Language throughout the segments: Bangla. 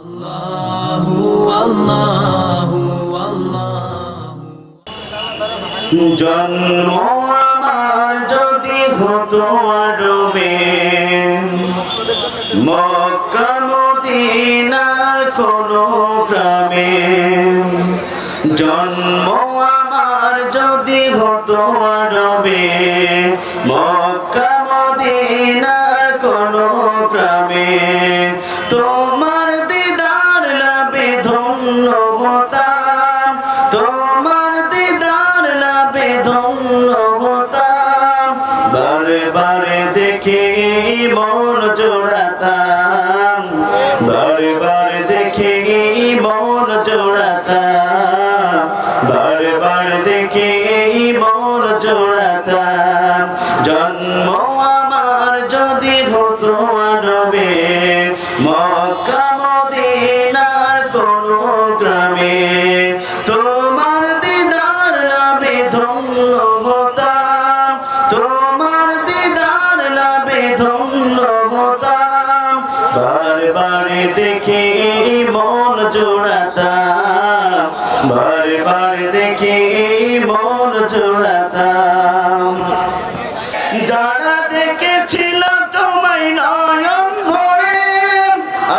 আল্লাহু আল্লাহু আল্লাহু। জন্ম আমার যদি হতো আরবে, মক্কা মদিনার কোনো গ্রামে। জন্ম আমার যদি হতো আরবে, মক্কা মদিনার কোনো গ্রামে। তোমার দিদার লাভে ধন্য হতাম, তোমার দিদার লাভে ধন্য হতাম। বারে বারে দেখে মন জোড়াতাম, বারে বারে দেখে মন জোড়াতাম, বারে বারে দেখে মন জোড়াতাম। জন্ম আমার যদি হতো আরবে, মক্কা মদিনার কোনো গ্রামে। তোমার দিদার লাভে ধন্য হতাম, তোমার দিদার লাভে ধন্য হতাম। বারে বারে দেখে মন জোড়াতাম, বারে বারে দেখে মন জোড়াতাম। যারা দেখেছিল তোমায় নয়ন ভরে,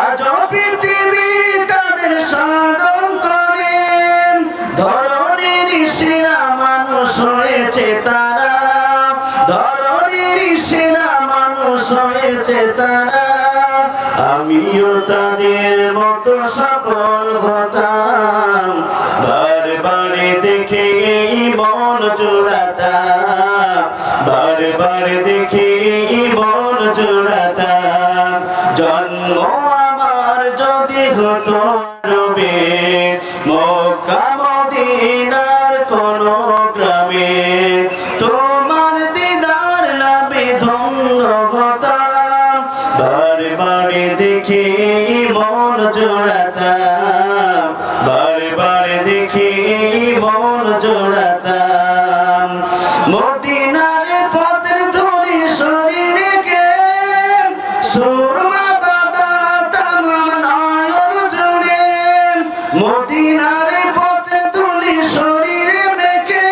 আজ পৃথিবী তাদের স্মরণ করে। ধরণীর সেরা মানুষ হয়েছে তারা, ধরণীর সেরা মানুষ হয়েছে তারা। আমিও তাদের মতো সফল হতাম, বারে বারে দেখে মন জোড়াতাম, বারে বারে দেখে মন জোড়াতাম। জন্ম আমার যদি হতো আরবে, মক্কা মদিনার কোনো গ্রামে। তোমার দিদার লাভে ধন্য হতাম, বারে বারে দেখে মন জোড়াতাম, বারে বারে দেখে মন জোড়াতাম। মদিনার পথের ধুলি শরীরে কে, সুরমা বাঁধা তামাম নয়ন জুড়ে। মদিনার পথের ধুলি শরীরে মেখে,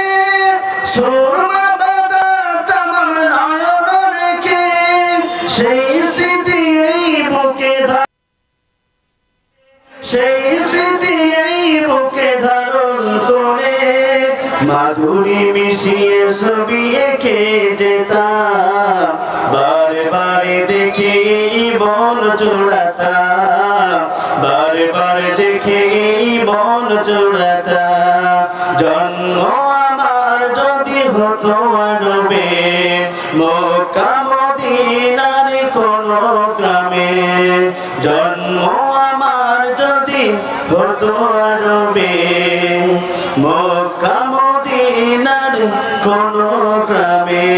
সুরমা বাঁধা তামাম নয়ন রেখে। সেই স্মৃতি এই বুকে ধারণ, সেই স্মৃতি এই বুকে ধারণ করে। মাধুরী মিশিয়ে ছবি এঁকে যেতাম, বারে বারে দেখে মন জোড়াতাম, বারে বারে দেখে মন জোড়াতাম। জন্ম আমার যদি হতো আরবে, মক্কা মদিনার কোনো গ্রামে। জন্ম আমার যদি হতো আরবে, মক্কা মদিনার কোনো গ্রামে।